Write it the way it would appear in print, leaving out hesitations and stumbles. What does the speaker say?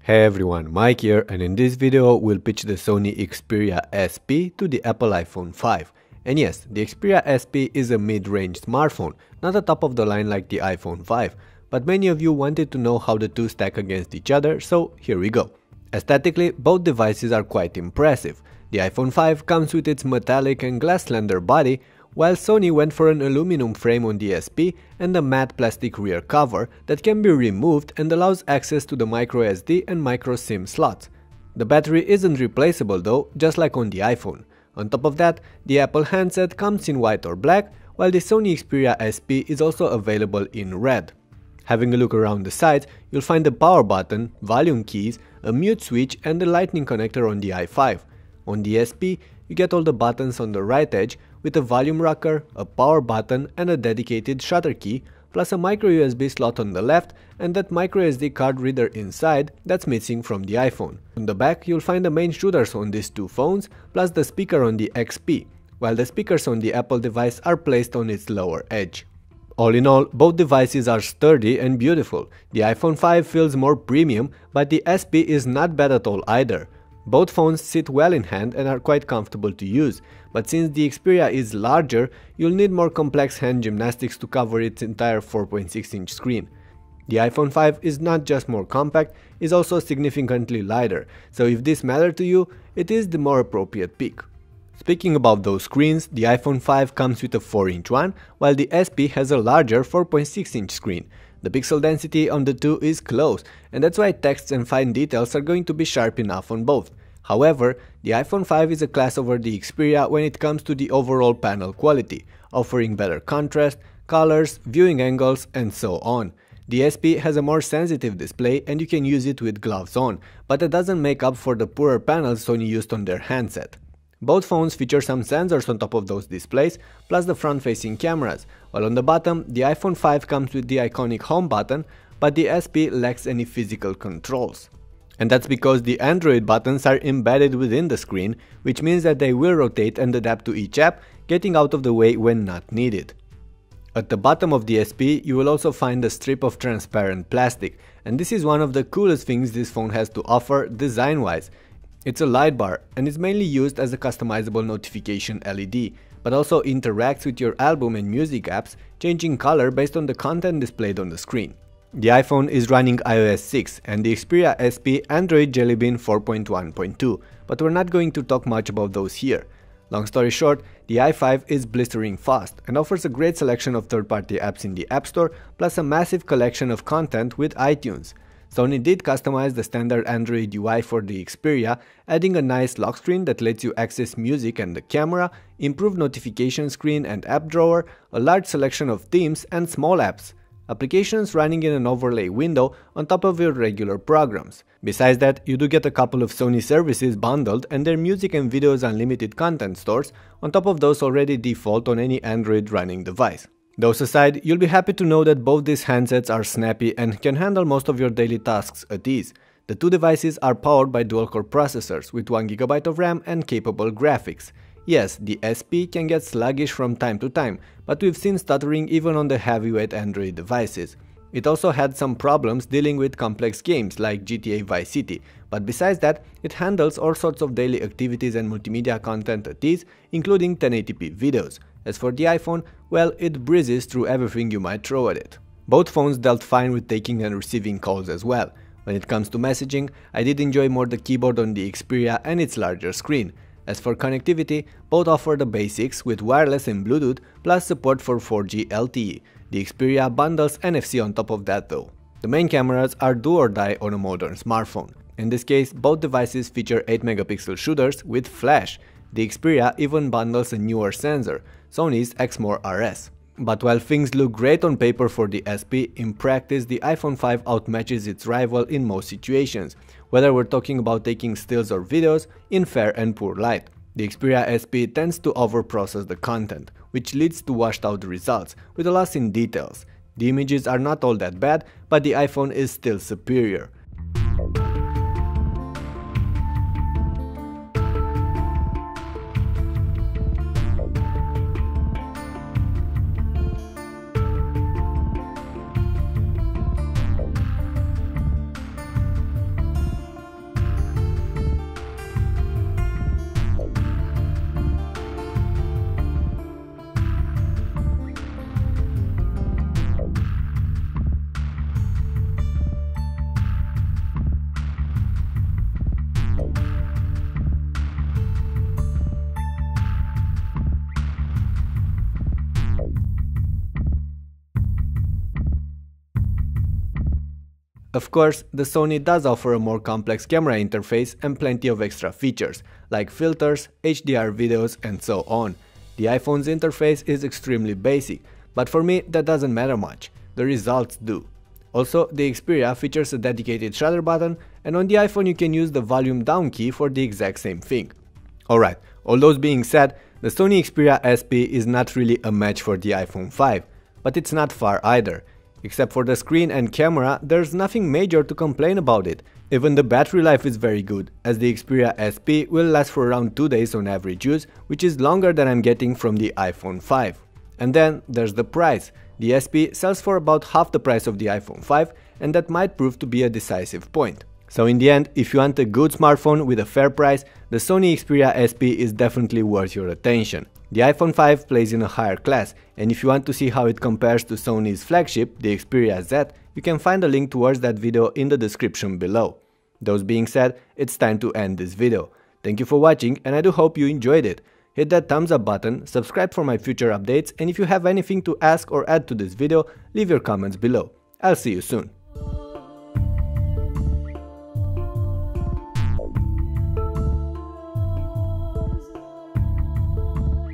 Hey everyone, Mike here, and in this video we'll pitch the Sony Xperia SP to the Apple iPhone 5. And yes, the Xperia SP is a mid-range smartphone, not a top of the line like the iPhone 5, but many of you wanted to know how the two stack against each other, so here we go. Aesthetically, both devices are quite impressive. The iPhone 5 comes with its metallic and glass slender body, while Sony went for an aluminum frame on the SP and a matte plastic rear cover that can be removed and allows access to the microSD and microSIM slots. The battery isn't replaceable though, just like on the iPhone. On top of that, the Apple handset comes in white or black, while the Sony Xperia SP is also available in red. Having a look around the sides, you'll find the power button, volume keys, a mute switch and the lightning connector on the i5. On the SP, you get all the buttons on the right edge with a volume rocker, a power button and a dedicated shutter key, plus a micro USB slot on the left and that micro SD card reader inside that's missing from the iPhone. On the back you'll find the main shooters on these two phones, plus the speaker on the XP, while the speakers on the Apple device are placed on its lower edge. All in all, both devices are sturdy and beautiful. The iPhone 5 feels more premium, but the SP is not bad at all either. Both phones sit well in hand and are quite comfortable to use, but since the Xperia is larger, you'll need more complex hand gymnastics to cover its entire 4.6-inch screen. The iPhone 5 is not just more compact, it's also significantly lighter, so if this matters to you, it is the more appropriate pick. Speaking about those screens, the iPhone 5 comes with a 4-inch one, while the SP has a larger 4.6-inch screen. The pixel density on the two is close, and that's why texts and fine details are going to be sharp enough on both. However, the iPhone 5 is a class over the Xperia when it comes to the overall panel quality, offering better contrast, colors, viewing angles, and so on. The SP has a more sensitive display and you can use it with gloves on, but it doesn't make up for the poorer panels Sony used on their handset. Both phones feature some sensors on top of those displays, plus the front-facing cameras, while on the bottom, the iPhone 5 comes with the iconic home button, but the SP lacks any physical controls. And that's because the Android buttons are embedded within the screen, which means that they will rotate and adapt to each app, getting out of the way when not needed. At the bottom of the SP, you will also find a strip of transparent plastic, and this is one of the coolest things this phone has to offer design-wise. It's a light bar and is mainly used as a customizable notification LED, but also interacts with your album and music apps, changing color based on the content displayed on the screen. The iPhone is running iOS 6 and the Xperia SP Android Jelly Bean 4.1.2, but we're not going to talk much about those here. Long story short, the i5 is blistering fast and offers a great selection of third-party apps in the App Store, plus a massive collection of content with iTunes. Sony did customize the standard Android UI for the Xperia, adding a nice lock screen that lets you access music and the camera, improved notification screen and app drawer, a large selection of themes and small apps. Applications running in an overlay window on top of your regular programs. Besides that, you do get a couple of Sony services bundled and their music and videos unlimited content stores on top of those already default on any Android running device. Those aside, you'll be happy to know that both these handsets are snappy and can handle most of your daily tasks at ease. The two devices are powered by dual-core processors with 1GB of RAM and capable graphics. Yes, the SP can get sluggish from time to time, but we've seen stuttering even on the heavyweight Android devices. It also had some problems dealing with complex games like GTA Vice City, but besides that, it handles all sorts of daily activities and multimedia content at ease, including 1080p videos. As for the iPhone, well, it breezes through everything you might throw at it. Both phones dealt fine with taking and receiving calls as well. When it comes to messaging, I did enjoy more the keyboard on the Xperia and its larger screen. As for connectivity, both offer the basics with wireless and Bluetooth, plus support for 4G LTE. The Xperia bundles NFC on top of that though. The main cameras are do or die on a modern smartphone. In this case, both devices feature 8-megapixel shooters with flash. The Xperia even bundles a newer sensor, Sony's Exmor RS. But while things look great on paper for the SP, in practice the iPhone 5 outmatches its rival in most situations, whether we're talking about taking stills or videos in fair and poor light. The Xperia SP tends to overprocess the content, which leads to washed out results, with a loss in details. The images are not all that bad, but the iPhone is still superior. of course, the Sony does offer a more complex camera interface and plenty of extra features, like filters, HDR videos and so on. The iPhone's interface is extremely basic, but for me that doesn't matter much, the results do. Also, the Xperia features a dedicated shutter button, and on the iPhone you can use the volume down key for the exact same thing. Alright, all those being said, the Sony Xperia SP is not really a match for the iPhone 5, but it's not far either. Except for the screen and camera, there's nothing major to complain about it. Even the battery life is very good, as the Xperia SP will last for around 2 days on average use, which is longer than I'm getting from the iPhone 5. And then there's the price. The SP sells for about half the price of the iPhone 5, and that might prove to be a decisive point. So in the end, if you want a good smartphone with a fair price, the Sony Xperia SP is definitely worth your attention. The iPhone 5 plays in a higher class, and if you want to see how it compares to Sony's flagship, the Xperia Z, you can find a link towards that video in the description below. Those being said, it's time to end this video. Thank you for watching, and I do hope you enjoyed it. Hit that thumbs up button, subscribe for my future updates, and if you have anything to ask or add to this video, leave your comments below. I'll see you soon.